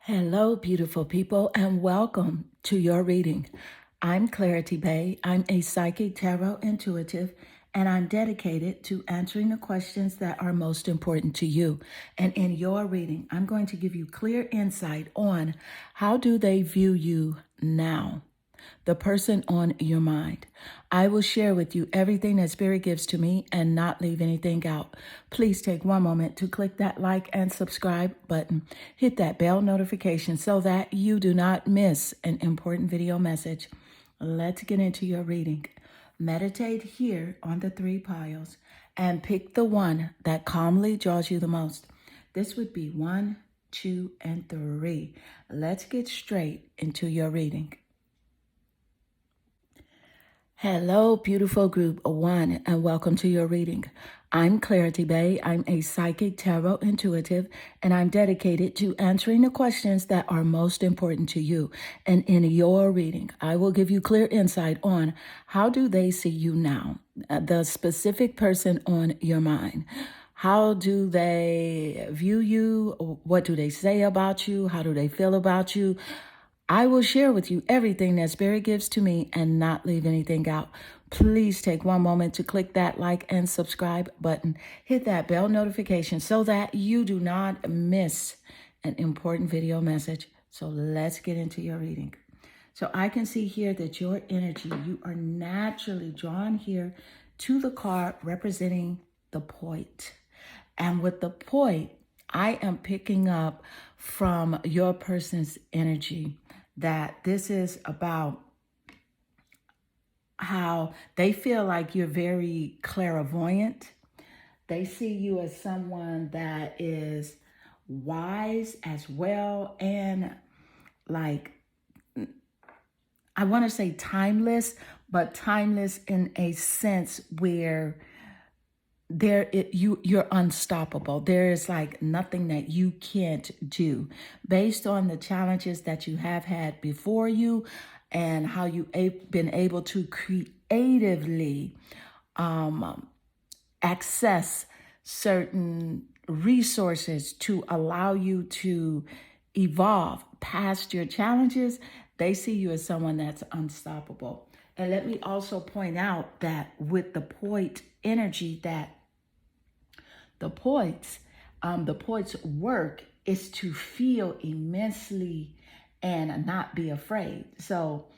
Hello, beautiful people, and welcome to your reading. I'm Clarity Bay. I'm a psychic tarot intuitive, and I'm dedicated to answering the questions that are most important to you. And in your reading, I'm going to give you clear insight on how do they view you now, the person on your mind. I will share with you everything that Spirit gives to me and not leave anything out. Please take one moment to click that like and subscribe button. Hit that bell notification so that you do not miss an important video message. Let's get into your reading. Meditate here on the three piles and pick the one that calmly draws you the most. This would be 1, 2, and 3. Let's get straight into your reading. Hello, beautiful group 1, and welcome to your reading. I'm Clarity Bay. I'm a psychic tarot intuitive, and I'm dedicated to answering the questions that are most important to you. And in your reading, I will give you clear insight on how do they see you now, the specific person on your mind. How do they view you? What do they say about you? How do they feel about you? I will share with you everything that Spirit gives to me and not leave anything out. Please take one moment to click that like and subscribe button. Hit that bell notification so that you do not miss an important video message. So let's get into your reading. So I can see here that your energy, you are naturally drawn here to the card representing the point. And with the point, I am picking up from your person's energy that this is about how they feel like you're very clairvoyant. They see you as someone that is wise as well, and like, I want to say timeless, but timeless in a sense where you're unstoppable. There is like nothing that you can't do based on the challenges that you have had before you and how you've been able to creatively access certain resources to allow you to evolve past your challenges. They see you as someone that's unstoppable. And let me also point out that with the point energy, that the poet's work is to feel immensely and not be afraid. So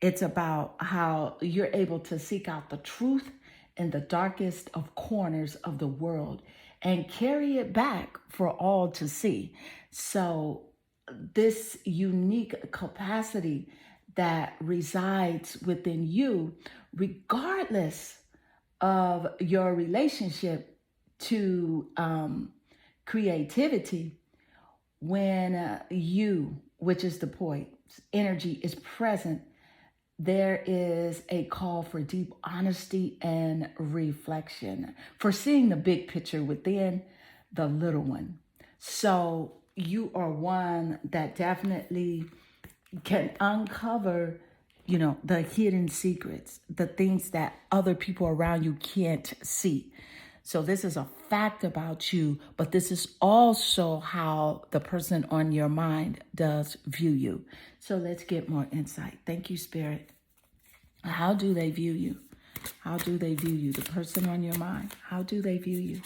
it's about how you're able to seek out the truth in the darkest of corners of the world and carry it back for all to see. So this unique capacity that resides within you, regardless of your relationship to creativity, when you, which is the point, energy is present, there is a call for deep honesty and reflection, for seeing the big picture within the little one. So you are one that definitely can uncover, the hidden secrets, the things that other people around you can't see. So this is a fact about you, but this is also how the person on your mind does view you. So let's get more insight. Thank you, Spirit. How do they view you? How do they view you? The person on your mind, how do they view you?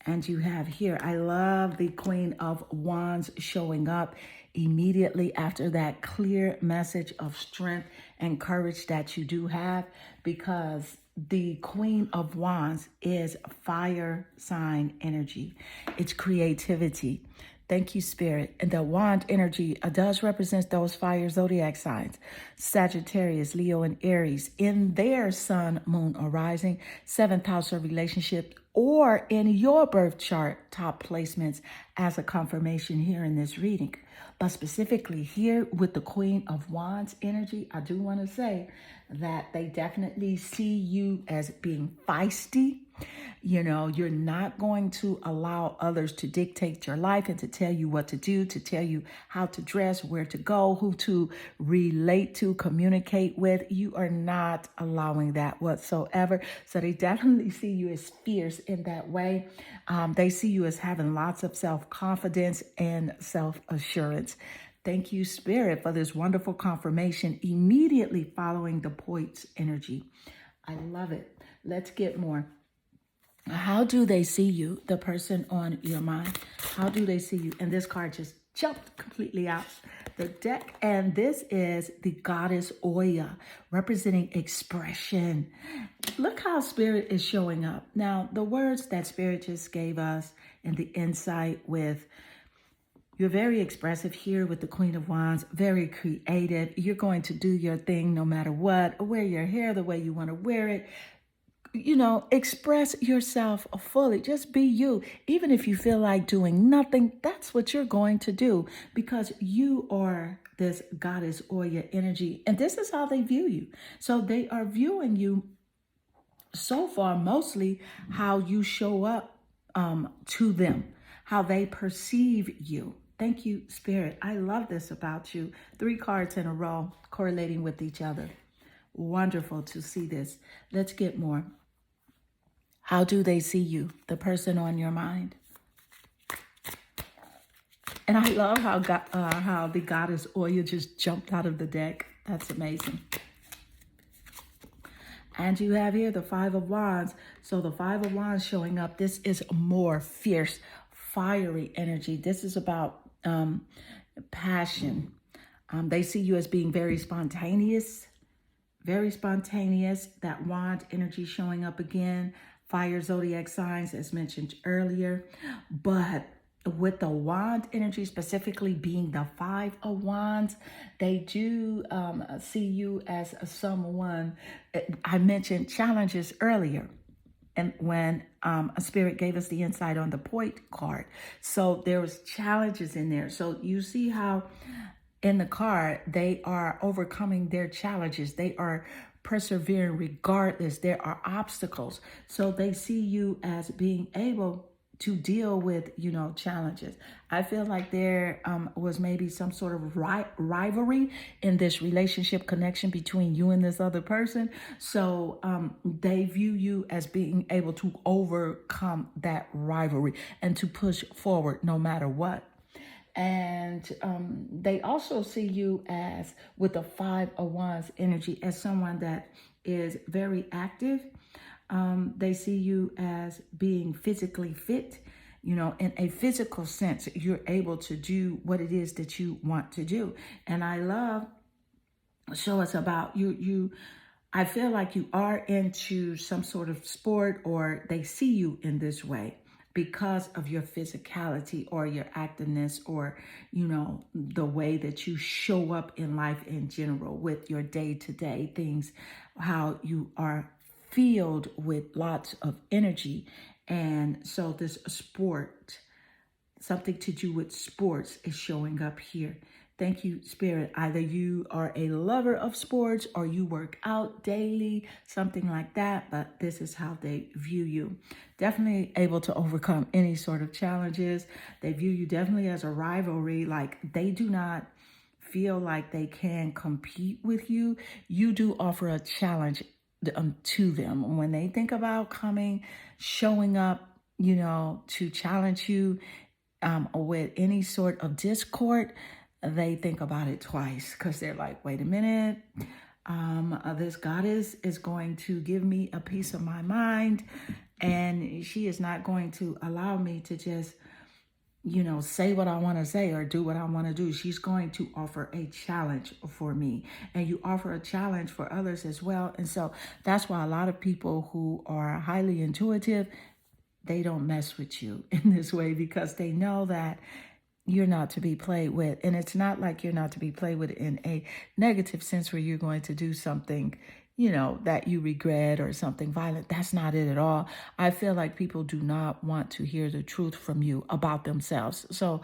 And you have here, I love the Queen of Wands showing up immediately after that clear message of strength and courage that you do have, because the Queen of Wands is fire sign energy. It's creativity. Thank you, Spirit. And the wand energy does represent those fire zodiac signs: Sagittarius, Leo, and Aries in their sun, moon, or rising, 7th house of relationship, or in your birth chart, top placements as a confirmation here in this reading. But specifically here with the Queen of Wands energy, I do want to say that they definitely see you as being feisty. You're not going to allow others to dictate your life and to tell you what to do, to tell you how to dress, where to go, who to relate to, communicate with. You are not allowing that whatsoever. So they definitely see you as fierce in that way. They see you as having lots of self-confidence and self-assurance. Thank you, Spirit, for this wonderful confirmation immediately following the poet's energy. I love it. Let's get more. How do they see you, the person on your mind? How do they see you? And this card just jumped completely out the deck. And this is the goddess Oya, representing expression. Look how Spirit is showing up. Now, the words that Spirit just gave us and the insight with, you're very expressive here with the Queen of Wands, very creative. You're going to do your thing no matter what, wear your hair the way you want to wear it. Express yourself fully. Just be you. Even if you feel like doing nothing, that's what you're going to do because you are this goddess Oya energy. And this is how they view you. So they are viewing you so far mostly how you show up to them, how they perceive you. Thank you, Spirit. I love this about you. 3 cards in a row correlating with each other. Wonderful to see this. Let's get more. How do they see you, the person on your mind? And I love how the goddess Oya just jumped out of the deck. That's amazing. And you have here the 5 of Wands. So the 5 of Wands showing up. This is more fierce, fiery energy. This is about passion. They see you as being very spontaneous. Very spontaneous. That wand energy showing up again. Fire zodiac signs as mentioned earlier. But with the wand energy specifically being the 5 of Wands, they do see you as someone. I mentioned challenges earlier. And when a Spirit gave us the insight on the point card. So there was challenges in there. So you see how in the card, they are overcoming their challenges. They are persevering regardless. There are obstacles. So they see you as being able to deal with, challenges. I feel like there was maybe some sort of rivalry in this relationship connection between you and this other person. So they view you as being able to overcome that rivalry and to push forward no matter what. And they also see you as, with the 5 of Wands energy, as someone that is very active. They see you as being physically fit, in a physical sense. You're able to do what it is that you want to do. And I love, show us about you. I feel like you are into some sort of sport, or they see you in this way because of your physicality or your activeness, or, the way that you show up in life in general with your day-to-day things, how you are filled with lots of energy. And so this sport, something to do with sports, is showing up here. Thank you, Spirit. Either you are a lover of sports or you work out daily, something like that. But this is how they view you. Definitely able to overcome any sort of challenges. They view you definitely as a rivalry. Like, they do not feel like they can compete with you. You do offer a challenge to them. When they think about showing up, to challenge you with any sort of discord, they think about it twice, because they're like, wait a minute, this goddess is going to give me a piece of my mind, and she is not going to allow me to just, say what I want to say or do what I want to do. She's going to offer a challenge for me, and you offer a challenge for others as well. And so that's why a lot of people who are highly intuitive, they don't mess with you in this way, because they know that you're not to be played with. And it's not like you're not to be played with in a negative sense where you're going to do something, that you regret or something violent. That's not it at all. I feel like people do not want to hear the truth from you about themselves. So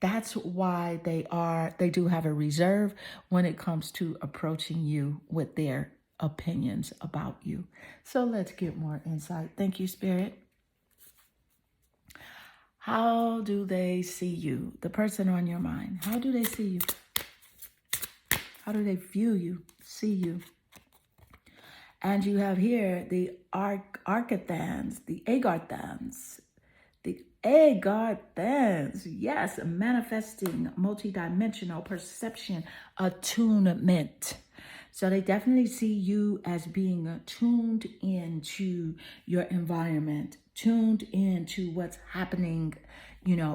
that's why they do have a reserve when it comes to approaching you with their opinions about you. So let's get more insight. Thank you, Spirit. How do they see you, the person on your mind? How do they see you? How do they view you, see you? And you have here the Arcathans, the Agarthans, the Hey, God, thanks. Yes, manifesting multidimensional perception attunement. So they definitely see you as being tuned into your environment, tuned into what's happening,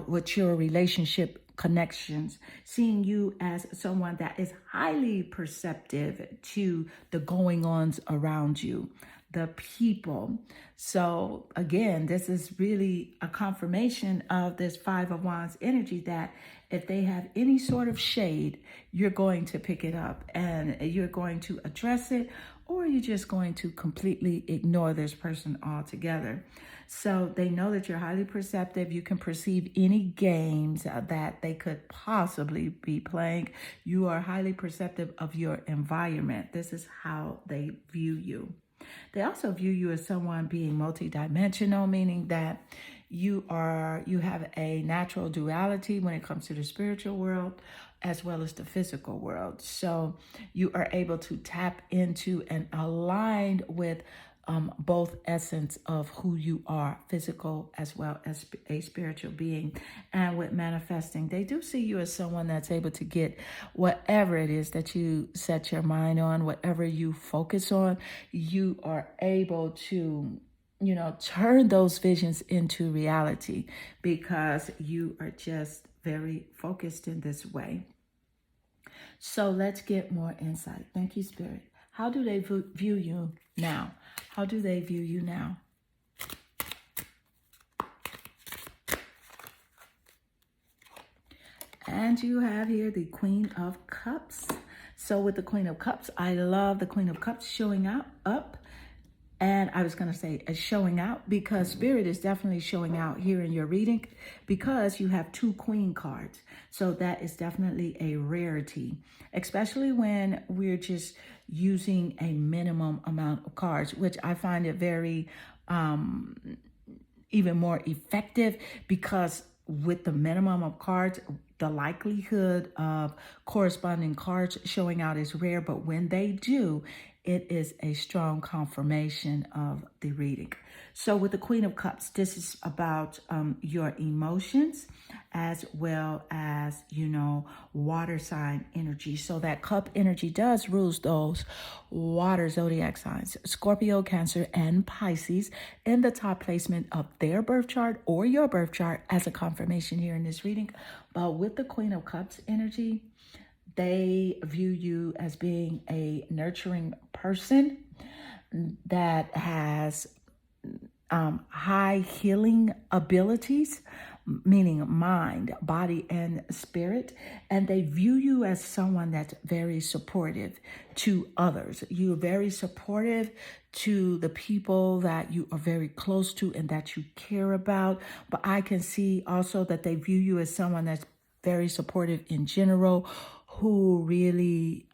with your relationship connections, seeing you as someone that is highly perceptive to the going ons around you, the people. So again, this is really a confirmation of this Five of Wands energy that if they have any sort of shade, you're going to pick it up and you're going to address it, or you're just going to completely ignore this person altogether. So they know that you're highly perceptive. You can perceive any games that they could possibly be playing. You are highly perceptive of your environment. This is how they view you. They also view you as someone being multidimensional, meaning that you have a natural duality when it comes to the spiritual world as well as the physical world. So you are able to tap into and align with both essence of who you are, physical as well as a spiritual being. And with manifesting, they do see you as someone that's able to get whatever it is that you set your mind on, whatever you focus on, you are able to turn those visions into reality because you are just very focused in this way. So let's get more insight. Thank you, Spirit. How do they view you now? How do they view you now? And you have here the Queen of Cups. So with the Queen of Cups, I love the Queen of Cups showing up. And I was going to say showing out because Spirit is definitely showing out here in your reading because you have two Queen cards. So that is definitely a rarity, especially when we're just using a minimum amount of cards, which I find it very even more effective because with the minimum of cards, the likelihood of corresponding cards showing out is rare, but when they do, it is a strong confirmation of the reading. So with the Queen of Cups, this is about your emotions as well as, water sign energy. So that cup energy does rules those water zodiac signs, Scorpio, Cancer, and Pisces in the top placement of their birth chart or your birth chart as a confirmation here in this reading. But with the Queen of Cups energy, they view you as being a nurturing person that has high healing abilities, meaning mind, body, and spirit. And they view you as someone that's very supportive to others. You're very supportive to the people that you are very close to and that you care about. But I can see also that they view you as someone that's very supportive in general, who really,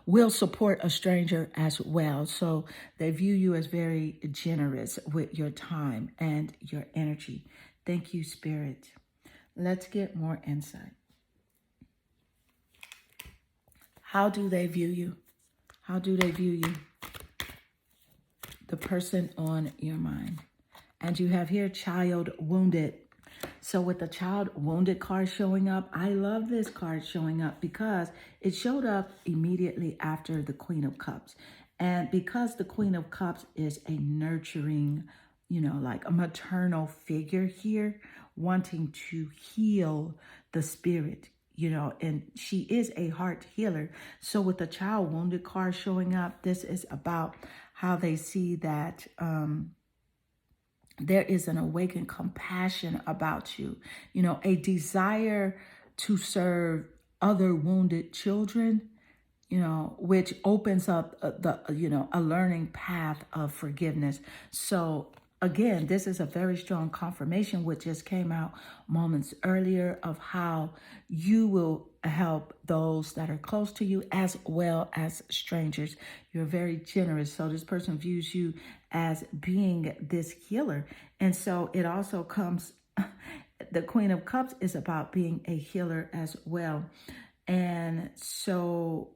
will support a stranger as well. So they view you as very generous with your time and your energy. Thank you, Spirit. Let's get more insight. How do they view you? How do they view you? The person on your mind. And you have here child wounded. So with the child wounded card showing up, I love this card showing up because it showed up immediately after the Queen of Cups. And because the Queen of Cups is a nurturing, like a maternal figure here, wanting to heal the spirit, and she is a heart healer. So with the child wounded card showing up, this is about how they see that there is an awakened compassion about you, a desire to serve other wounded children, which opens up a learning path of forgiveness. So again, this is a very strong confirmation, which just came out moments earlier, of how you will help those that are close to you as well as strangers. You're very generous. So this person views you as being this healer. And so it also comes, the Queen of Cups is about being a healer as well. And so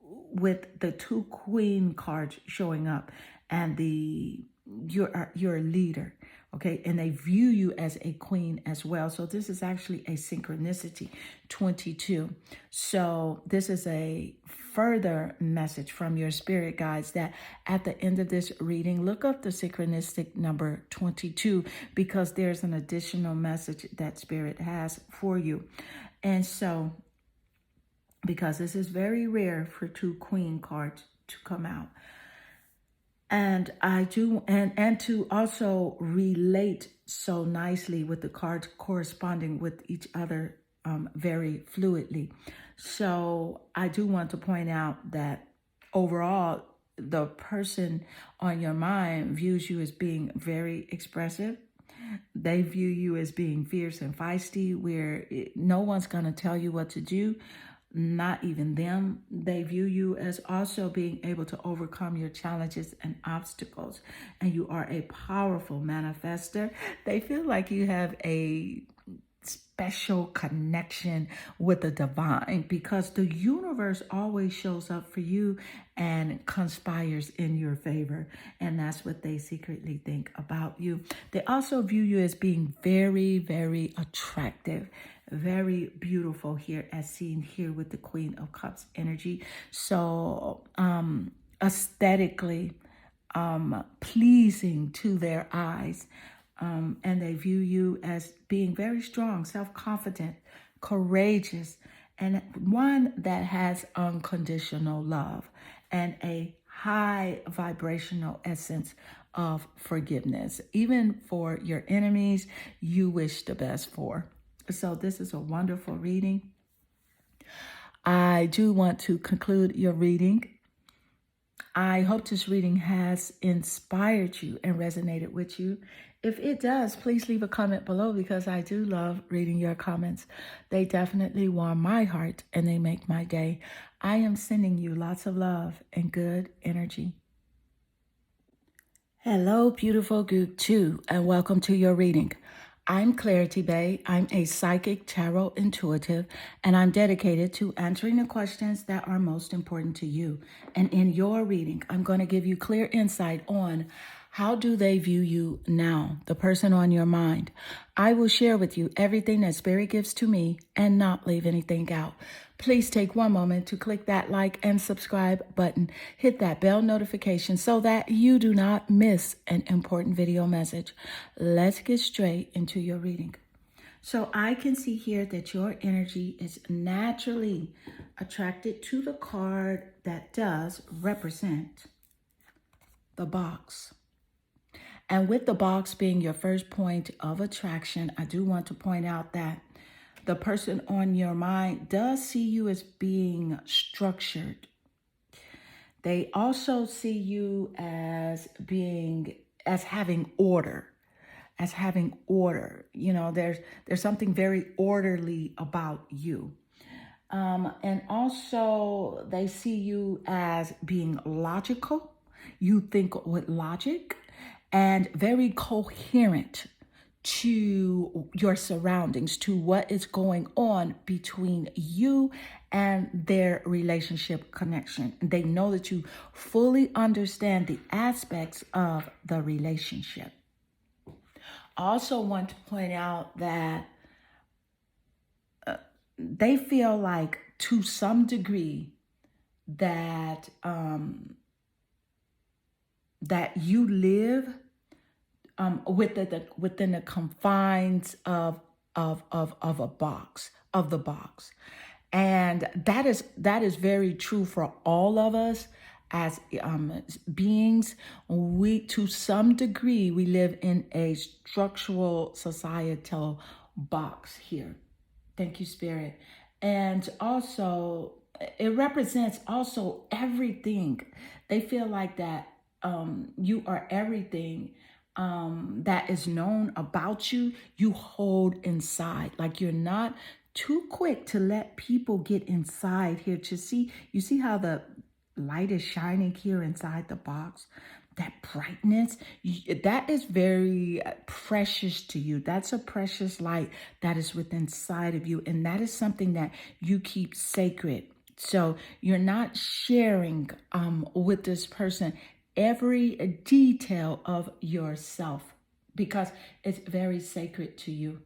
with the two Queen cards showing up and you're a leader, Okay, and they view you as a queen as well. So this is actually a synchronicity 22. So this is a further message from your spirit guides that at the end of this reading, look up the synchronistic number 22 because there's an additional message that spirit has for you. And so, because this is very rare for two queen cards to come out. And I do, and to also relate so nicely with the cards corresponding with each other very fluidly. So I do want to point out that overall, the person on your mind views you as being very expressive. They view you as being fierce and feisty, where no one's going to tell you what to do, not even them. They view you as also being able to overcome your challenges and obstacles. And you are a powerful manifester. They feel like you have a special connection with the divine because the universe always shows up for you and conspires in your favor. And that's what they secretly think about you. They also view you as being very, very attractive, very beautiful here, as seen here with the Queen of Cups energy. So aesthetically pleasing to their eyes. And they view you as being very strong, self-confident, courageous, and one that has unconditional love and a high vibrational essence of forgiveness. Even for your enemies, you wish the best for. So this is a wonderful reading. I do want to conclude your reading. I hope this reading has inspired you and resonated with you. If it does, please leave a comment below because I do love reading your comments. They definitely warm my heart and they make my day. I am sending you lots of love and good energy. Hello, beautiful group 2, and welcome to your reading. I'm Clarity Bay. I'm a psychic tarot intuitive, and I'm dedicated to answering the questions that are most important to you. And in your reading, I'm going to give you clear insight on how do they view you now, the person on your mind. I will share with you everything that Spirit gives to me and not leave anything out. Please take one moment to click that like and subscribe button. Hit that bell notification so that you do not miss an important video message. Let's get straight into your reading. So I can see here that your energy is naturally attracted to the card that does represent the box. And with the box being your first point of attraction, I do want to point out that the person on your mind does see you as being structured. They also see you as having order, You know, there's something very orderly about you. And also they see you as being logical. You think with logic and very coherent to your surroundings, to what is going on between you and their relationship connection. They know that you fully understand the aspects of the relationship. I also want to point out that they feel like to some degree that that you live within the confines of a box, of the box. And that is very true for all of us as beings. We, to some degree, we live in a structural societal box here. Thank you, Spirit. And also, it represents also everything. They feel like that you are everything that is known about you, you hold inside. Like you're not too quick to let people get inside here to see. You see how the light is shining here inside the box? That brightness, that is very precious to you. That's a precious light that is within inside of you. And that is something that you keep sacred. So you're not sharing with this person every detail of yourself. because it's very sacred to you.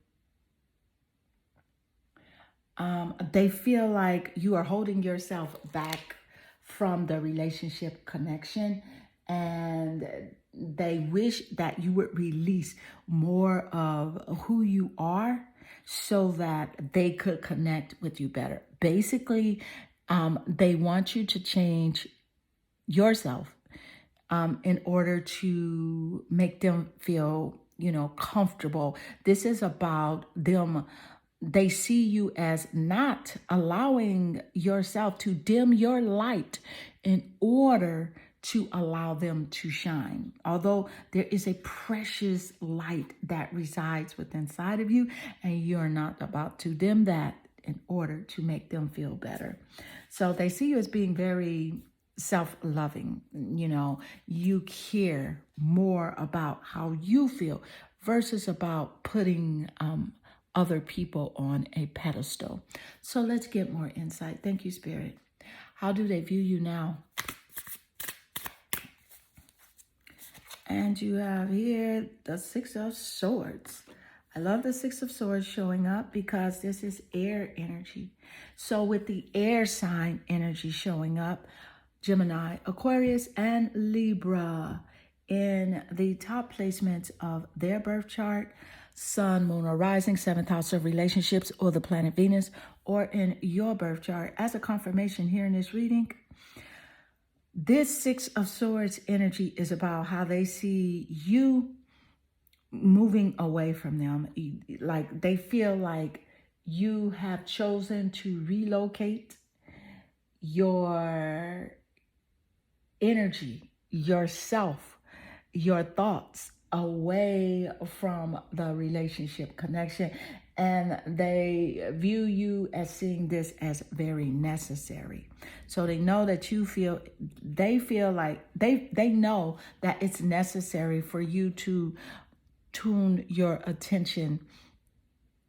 They feel like you are holding yourself back from the relationship connection, and they wish that you would release more of who you are so that they could connect with you better. Basically, they want you to change yourself in order to make them feel, comfortable. This is about them. They see you as not allowing yourself to dim your light in order to allow them to shine. Although there is a precious light that resides within inside of you, and you're not about to dim that in order to make them feel better. So they see you as being very self-loving. You care more about how you feel versus about putting other people on a pedestal. So let's get more insight. Thank you, Spirit. How do they view you now? And you have here the Six of Swords. I love the Six of Swords showing up because this is air energy. So with the air sign energy showing up, Gemini, Aquarius, and Libra in the top placements of their birth chart, Sun, Moon, or Rising, 7th house of relationships, or the planet Venus, or in your birth chart. As a confirmation here in this reading, this Six of Swords energy is about how they see you moving away from them. Like they feel like you have chosen to relocate your energy, yourself, your thoughts away from the relationship connection, and they view you as seeing this as very necessary. So they know that they feel like they know that it's necessary for you to tune your attention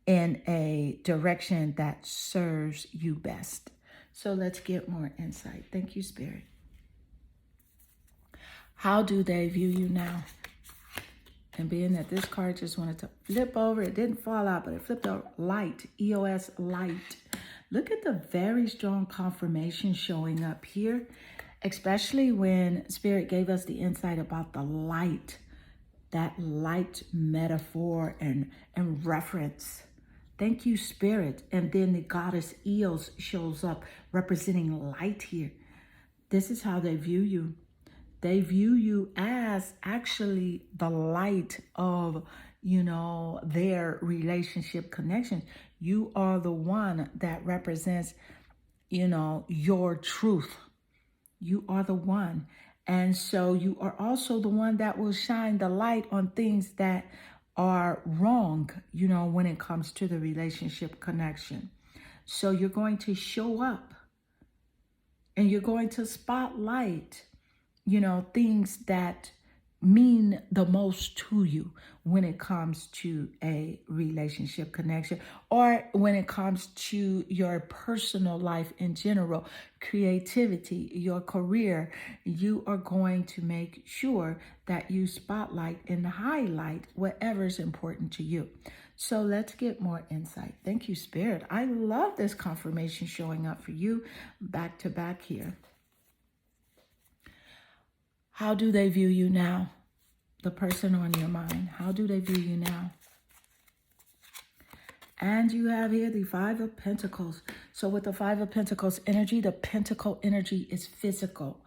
in a direction that serves you best. So let's get more insight. Thank you, Spirit. How do they view you now? And being that this card just wanted to flip over, it didn't fall out, but it flipped out light, EOS light. Look at the very strong confirmation showing up here, especially when Spirit gave us the insight about the light, that light metaphor and reference. Thank you, Spirit. And then the goddess Eos shows up representing light here. This is how they view you. They view you as actually the light of, their relationship connection. You are the one that represents, your truth. You are the one. And so you are also the one that will shine the light on things that are wrong, when it comes to the relationship connection. So you're going to show up and you're going to spotlight things that mean the most to you when it comes to a relationship connection, or when it comes to your personal life in general, creativity, your career. You are going to make sure that you spotlight and highlight whatever is important to you. So let's get more insight. Thank you, Spirit. I love this confirmation showing up for you back to back here. How do they view you now? The person on your mind. How do they view you now? And you have here the Five of Pentacles. So with the Five of Pentacles energy, the Pentacle energy is physical.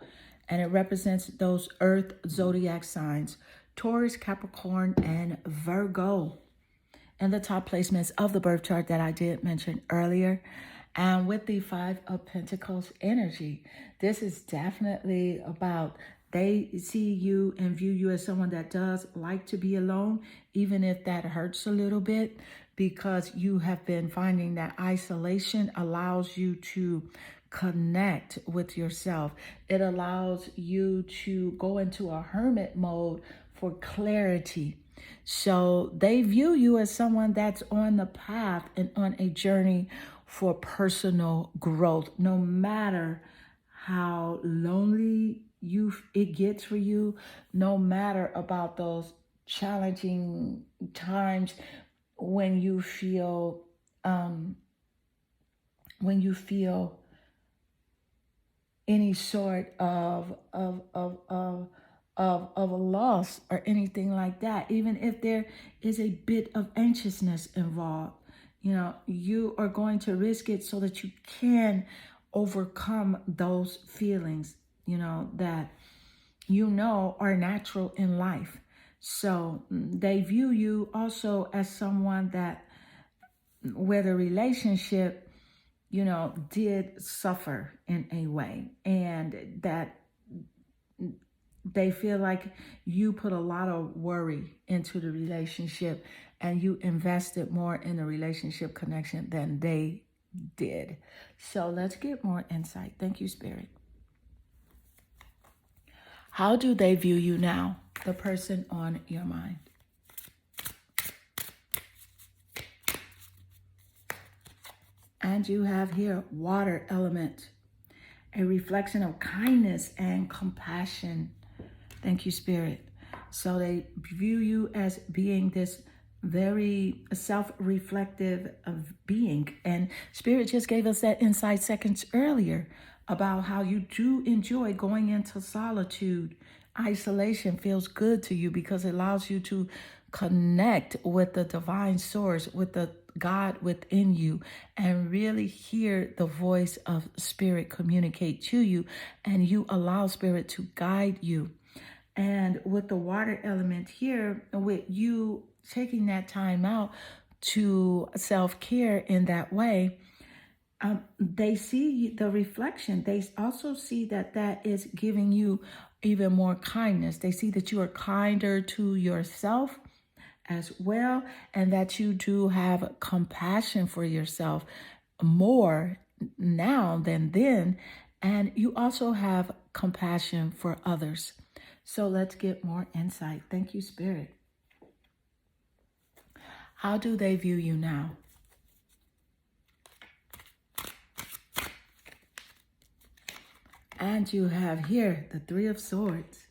And it represents those earth zodiac signs, Taurus, Capricorn, and Virgo. And the top placements of the birth chart that I did mention earlier. And with the Five of Pentacles energy, this is definitely about they see you and view you as someone that does like to be alone, even if that hurts a little bit, because you have been finding that isolation allows you to connect with yourself. It allows you to go into a hermit mode for clarity. So they view you as someone that's on the path and on a journey for personal growth, no matter how lonely it gets for you, no matter about those challenging times when you feel um, when you feel any sort of a loss or anything like that, even if there is a bit of anxiousness involved, you are going to risk it so that you can overcome those feelings, that are natural in life. So they view you also as someone that, where the relationship, did suffer in a way, and that they feel like you put a lot of worry into the relationship and you invested more in the relationship connection than they did. So let's get more insight. Thank you, Spirit. How do they view you now, the person on your mind? And you have here water element, a reflection of kindness and compassion. Thank you, Spirit. So they view you as being this very self-reflective of being. And Spirit just gave us that insight seconds earlier about how you do enjoy going into solitude. Isolation feels good to you because it allows you to connect with the divine source, with the God within you, and really hear the voice of Spirit communicate to you, and you allow Spirit to guide you. And with the water element here, with you taking that time out to self-care in that way, they see the reflection. They also see that that is giving you even more kindness. They see that you are kinder to yourself as well, and that you do have compassion for yourself more now than then. And you also have compassion for others. So let's get more insight. Thank you, Spirit. How do they view you now? And you have here the Three of Swords.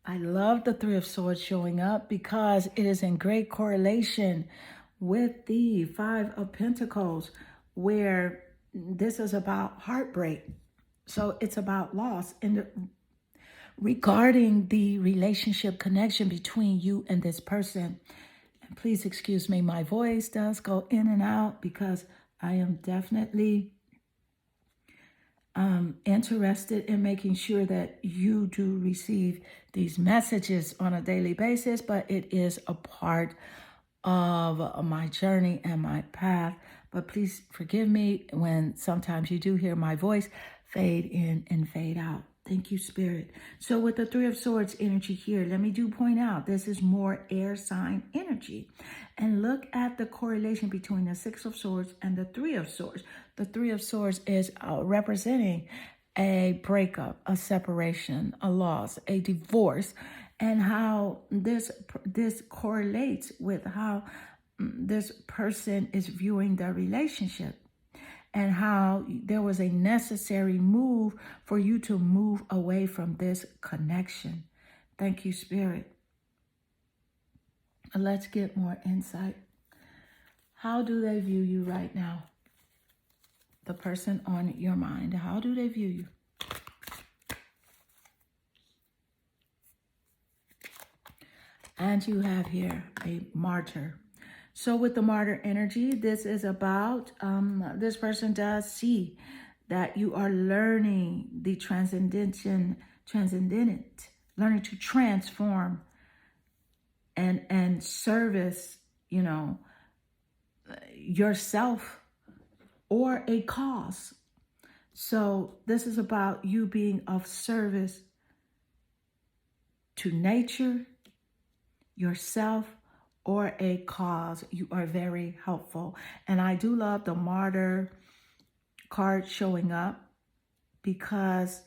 I love the Three of Swords showing up because it is in great correlation with the Five of Pentacles, where this is about heartbreak. So it's about loss. And regarding the relationship connection between you and this person, and please excuse me, my voice does go in and out because I am definitely interested in making sure that you do receive these messages on a daily basis, but it is a part of my journey and my path. But please forgive me when sometimes you do hear my voice fade in and fade out. Thank you, Spirit. So with the Three of Swords energy here, let me do point out, this is more air sign energy. And look at the correlation between the Six of Swords and the Three of Swords. The Three of Swords is representing a breakup, a separation, a loss, a divorce, and how this correlates with how this person is viewing their relationship, and how there was a necessary move for you to move away from this connection. Thank you, Spirit. Let's get more insight. How do they view you right now? The person on your mind, how do they view you? And you have here a martyr. So with the martyr energy, this is about, this person does see that you are learning the transcendent, learning to transform and service, yourself or a cause. So this is about you being of service to nature, yourself, or a cause. You are very helpful. And I do love the martyr card showing up because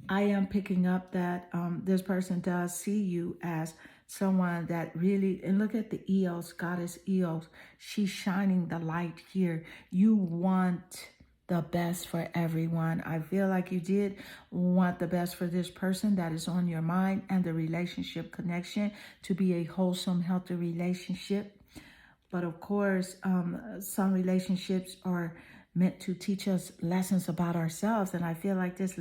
I am picking up that this person does see you as someone that really, and look at the Eos, goddess Eos, she's shining the light here. You want the best for everyone. I feel like you did want the best for this person that is on your mind, and the relationship connection to be a wholesome, healthy relationship. But of course, some relationships are meant to teach us lessons about ourselves. And I feel like this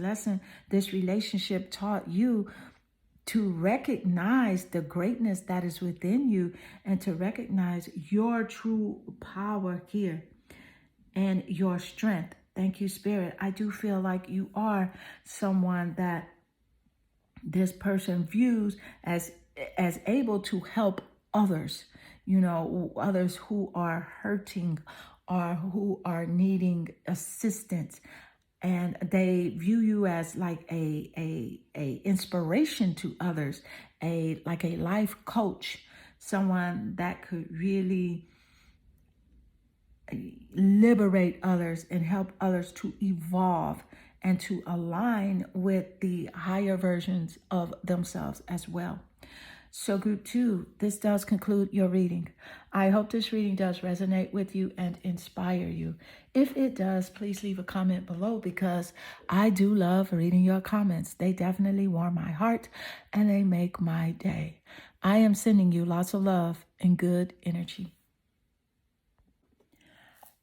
relationship taught you to recognize the greatness that is within you and to recognize your true power here and your strength. Thank you, Spirit. I do feel like you are someone that this person views as able to help others, others who are hurting or who are needing assistance. And they view you as like a inspiration to others, like a life coach, someone that could really liberate others and help others to evolve and to align with the higher versions of themselves as well. So group 2, this does conclude your reading. I hope this reading does resonate with you and inspire you. If it does, please leave a comment below, because I do love reading your comments. They definitely warm my heart and they make my day. I am sending you lots of love and good energy.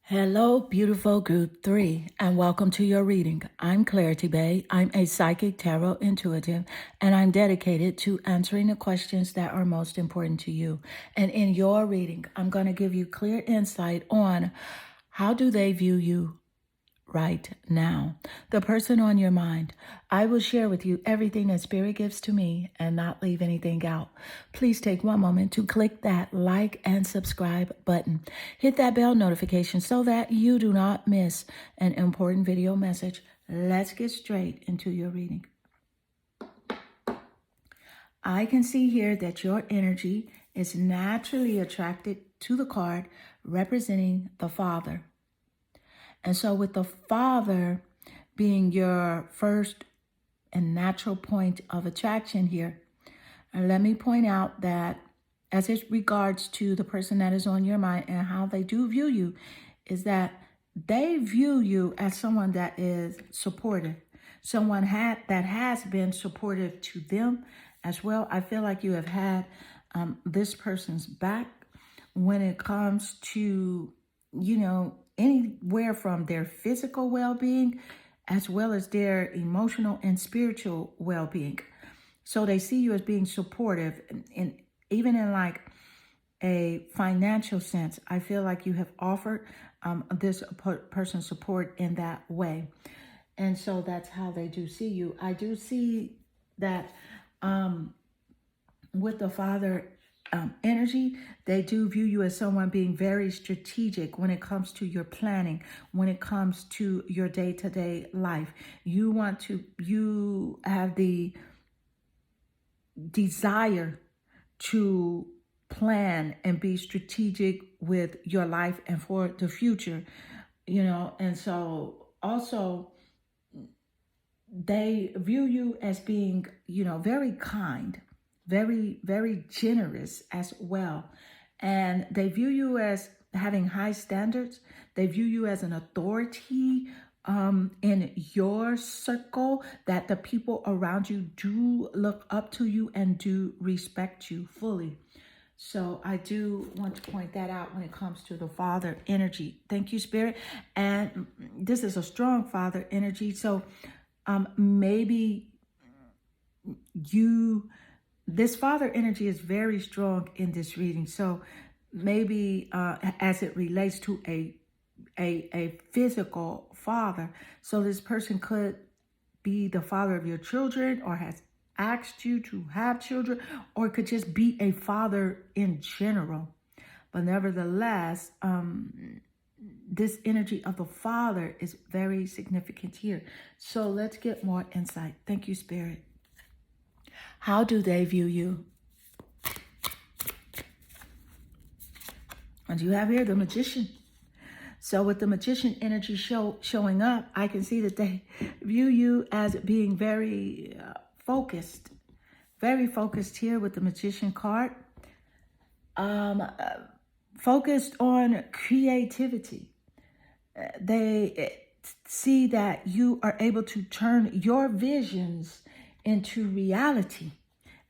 Hello, beautiful group 3, and welcome to your reading. I'm Clarity Bay. I'm a psychic tarot intuitive, and I'm dedicated to answering the questions that are most important to you. And in your reading, I'm going to give you clear insight on how do they view you right now, the person on your mind. I will share with you everything that Spirit gives to me and not leave anything out. Please take one moment to click that like and subscribe button. Hit that bell notification so that you do not miss an important video message. Let's get straight into your reading. I can see here that your energy is naturally attracted to the card representing the Father. And so with the Father being your first and natural point of attraction here, and let me point out that as it regards to the person that is on your mind and how they do view you, is that they view you as someone that is supportive, someone that has been supportive to them as well. I feel like you have had this person's back when it comes to, anywhere from their physical well-being as well as their emotional and spiritual well-being. So they see you as being supportive, and even in like a financial sense, I feel like you have offered this person support in that way. And so that's how they do see you. I do see that with the Father energy, they do view you as someone being very strategic when it comes to your planning, when it comes to your day-to-day life. You have the desire to plan and be strategic with your life and for the future, and so also they view you as being, very kind, very, very generous as well. And they view you as having high standards. They view you as an authority in your circle, that the people around you do look up to you and do respect you fully. So I do want to point that out when it comes to the Father energy. Thank you, Spirit. And this is a strong Father energy. So maybe this Father energy is very strong in this reading. So maybe as it relates to a physical father. So this person could be the father of your children, or has asked you to have children, or could just be a father in general. But nevertheless, this energy of the Father is very significant here. So let's get more insight. Thank you, Spirit. How do they view you? And you have here the Magician. So with the Magician energy showing up, I can see that they view you as being very focused here with the Magician card. Focused on creativity. see that you are able to turn your visions into reality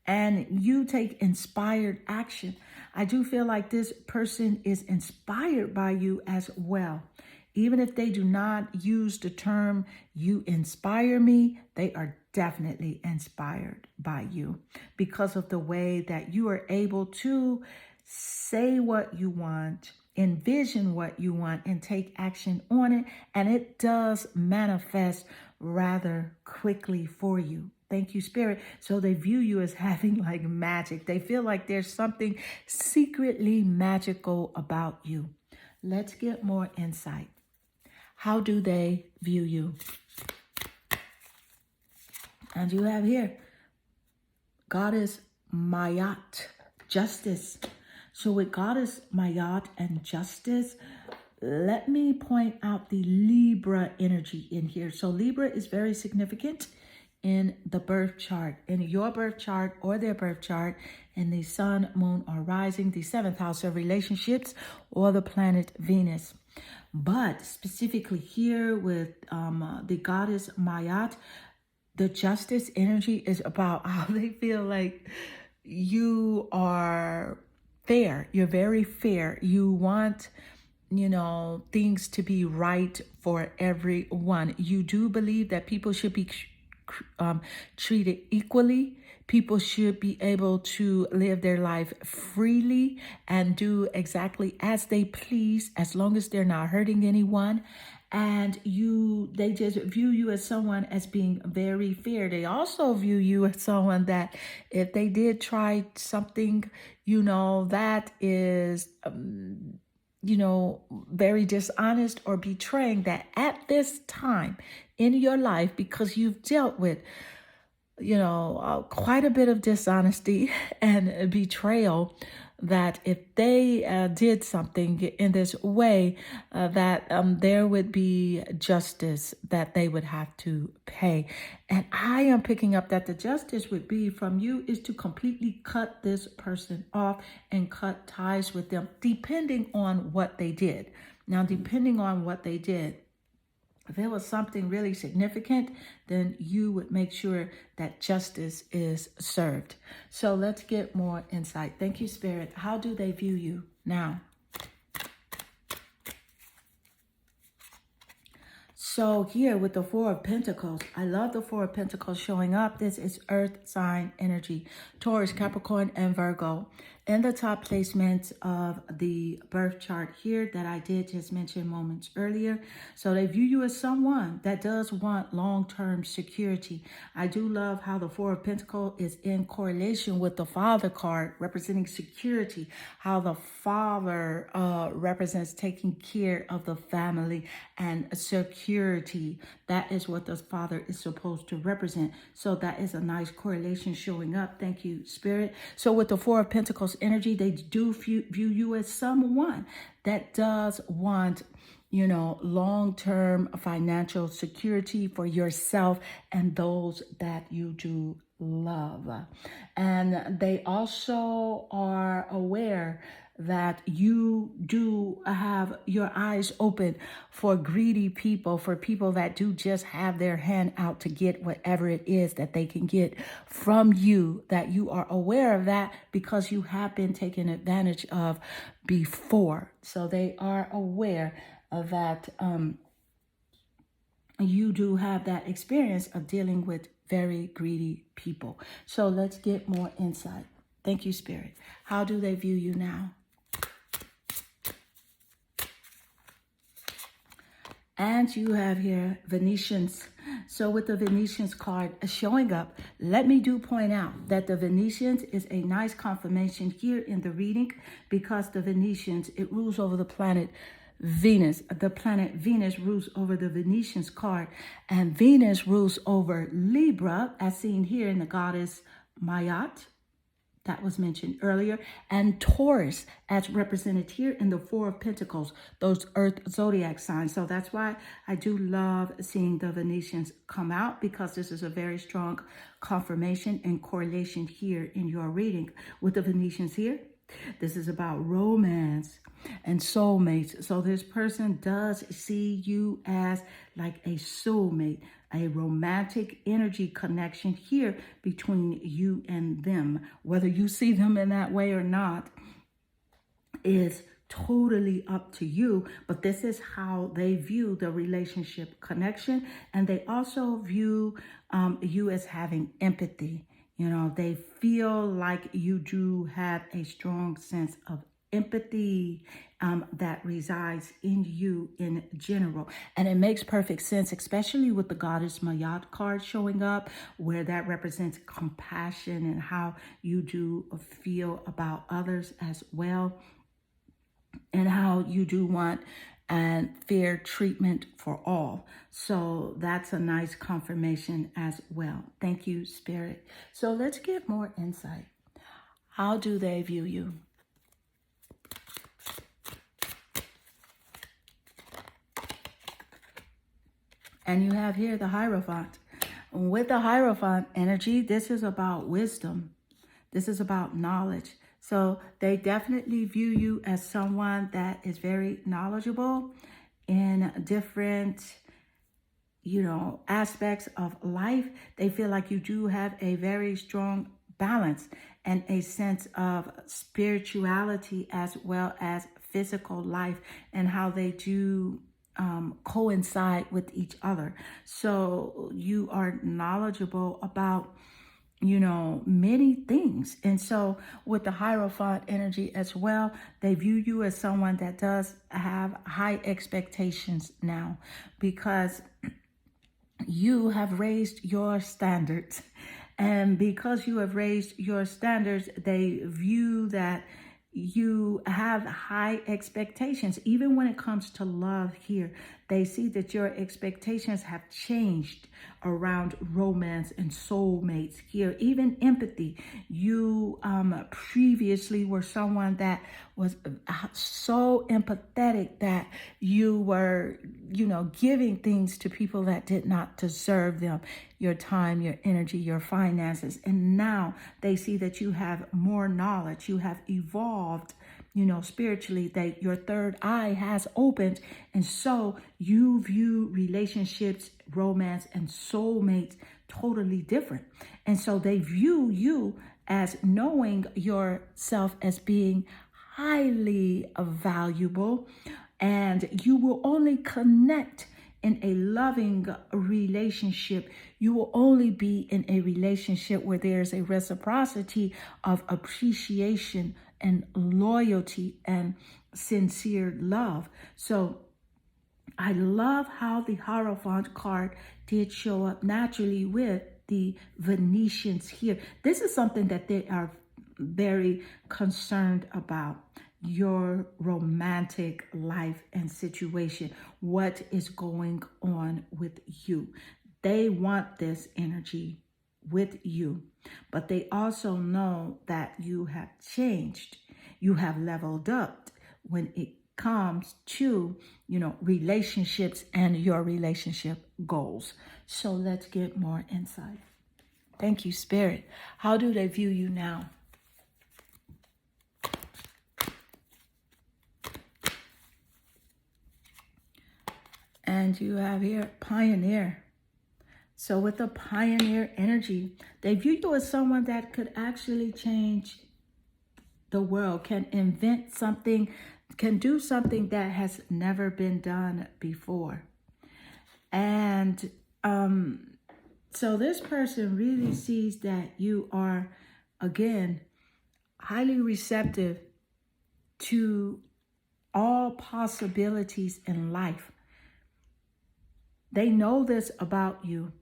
and you take inspired action. I do feel like this person is inspired by you as well. Even if they do not use the term "you inspire me," they are definitely inspired by you because of the way that you are able to say what you want, envision what you want, and take action on it. And it does manifest rather quickly for you. Thank you, Spirit. So they view you as having like magic. They feel like there's something secretly magical about you. Let's get more insight. How do they view you? And you have here, Goddess Mayat, justice. So with Goddess Mayat and justice, let me point out the Libra energy in here. So Libra is very significant in the birth chart, in your birth chart or their birth chart, in the sun, moon, or rising, the 7th house of relationships, or the planet Venus. But specifically here with the Goddess Mayat, the justice energy is about how they feel like you are fair. You're very fair. You want, things to be right for everyone. You do believe that people should be treated equally. People should be able to live their life freely and do exactly as they please, as long as they're not hurting anyone. And they just view you as someone as being very fair. They also view you as someone that if they did try something, that is, very dishonest or betraying, that at this time in your life, because you've dealt with quite a bit of dishonesty and betrayal, that if they did something in this way, that there would be justice that they would have to pay. And I am picking up that the justice would be from you is to completely cut this person off and cut ties with them, depending on what they did. Now, depending on what they did, if it was something really significant, then you would make sure that justice is served. So let's get more insight. Thank you, Spirit. How do they view you now? So here with the Four of Pentacles, I love the Four of Pentacles showing up. This is Earth sign energy, Taurus, Capricorn, and Virgo. In the top placements of the birth chart here that I did just mention moments earlier. So they view you as someone that does want long-term security. I do love how the Four of Pentacles is in correlation with the Father card, representing security, how the Father represents taking care of the family and security. That is what the Father is supposed to represent. So that is a nice correlation showing up. Thank you, Spirit. So with the Four of Pentacles energy, they do view you as someone that does want, long-term financial security for yourself and those that you do love. And they also are aware that you do have your eyes open for greedy people, for people that do just have their hand out to get whatever it is that they can get from you, that you are aware of that because you have been taken advantage of before. So they are aware of that you do have that experience of dealing with very greedy people. So let's get more insight. Thank you, Spirit. How do they view you now? And you have here Venetians. So with the Venetians card showing up, let me do point out that the Venetians is a nice confirmation here in the reading, because the Venetians, it rules over the planet Venus. The planet Venus rules over the Venetians card, and Venus rules over Libra, as seen here in the goddess Mayat, that was mentioned earlier, and Taurus, as represented here in the Four of Pentacles, those earth zodiac signs. So that's why I do love seeing the Venetians come out, because this is a very strong confirmation and correlation here in your reading with the Venetians here. This is about romance and soulmates. So this person does see you as like a soulmate, a romantic energy connection here between you and them. Whether you see them in that way or not is totally up to you, but this is how they view the relationship connection. And they also view you as having empathy. You know, they feel like you do have a strong sense of empathy that resides in you in general. And it makes perfect sense, especially with the goddess Mayat card showing up, where that represents compassion and how you do feel about others as well, and how you do want and fair treatment for all. So that's a nice confirmation as well. Thank you, Spirit. So let's get more insight. How do they view you? And you have here the Hierophant. With the Hierophant energy, this is about wisdom. This is about knowledge. So they definitely view you as someone that is very knowledgeable in different, aspects of life. They feel like you do have a very strong balance and a sense of spirituality as well as physical life, and how they do coincide with each other. So you are knowledgeable about many things. And so with the Hierophant energy as well, they view you as someone that does have high expectations now, because you have raised your standards. And because you have raised your standards, they view that you have high expectations. Even when it comes to love here, they see that your expectations have changed around romance and soulmates here. Even empathy. You previously were someone that was so empathetic that you were, giving things to people that did not deserve them. Your time, your energy, your finances. And now they see that you have more knowledge. You have evolved, spiritually, that your third eye has opened. And so you view relationships, romance, and soulmates totally different. And so they view you as knowing yourself as being highly valuable, and you will only connect in a loving relationship. You will only be in a relationship where there's a reciprocity of appreciation and loyalty and sincere love. So I love how the Hierophant card did show up naturally with the Venetians here. This is something that they are very concerned about. Your romantic life and situation. What is going on with you? They want this energy with you, but they also know that you have changed. You have leveled up when it comes to, relationships and your relationship goals. So let's get more insight. Thank you, Spirit. How do they view you now? And you have here Pioneer. So with the Pioneer energy, they view you as someone that could actually change the world, can invent something, can do something that has never been done before. And so this person really sees that you are, again, highly receptive to all possibilities in life. They know this about you.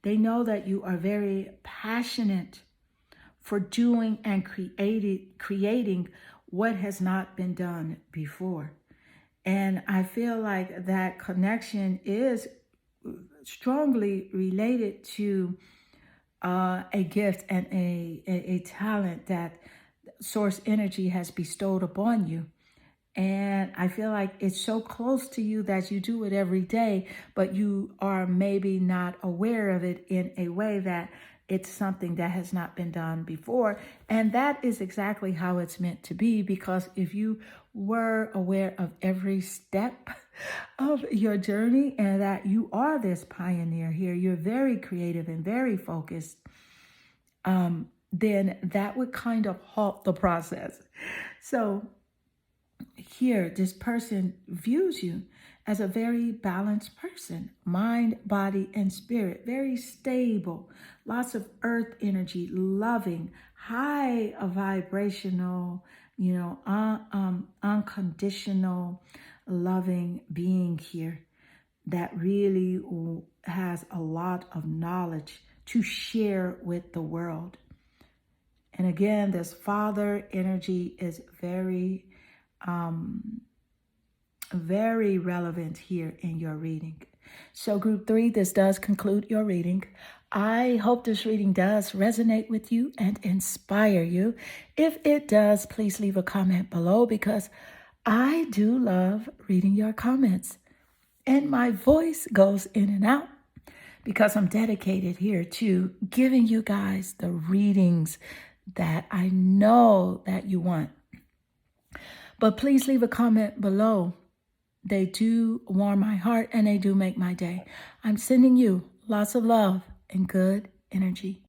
They know that you are very passionate for doing and creating what has not been done before. And I feel like that connection is strongly related to a gift and a talent that Source Energy has bestowed upon you. And I feel like it's so close to you that you do it every day, but you are maybe not aware of it in a way that it's something that has not been done before. And that is exactly how it's meant to be, because if you were aware of every step of your journey and that you are this pioneer here, you're very creative and very focused, then that would kind of halt the process. So here, this person views you as a very balanced person, mind, body, and spirit, very stable, lots of earth energy, loving, high vibrational, unconditional, loving being here that really has a lot of knowledge to share with the world. And again, this father energy is very very relevant here in your reading. So group 3, this does conclude your reading. I hope this reading does resonate with you and inspire you. If it does, please leave a comment below, because I do love reading your comments. And my voice goes in and out because I'm dedicated here to giving you guys the readings that I know that you want. But please leave a comment below. They do warm my heart and they do make my day. I'm sending you lots of love and good energy.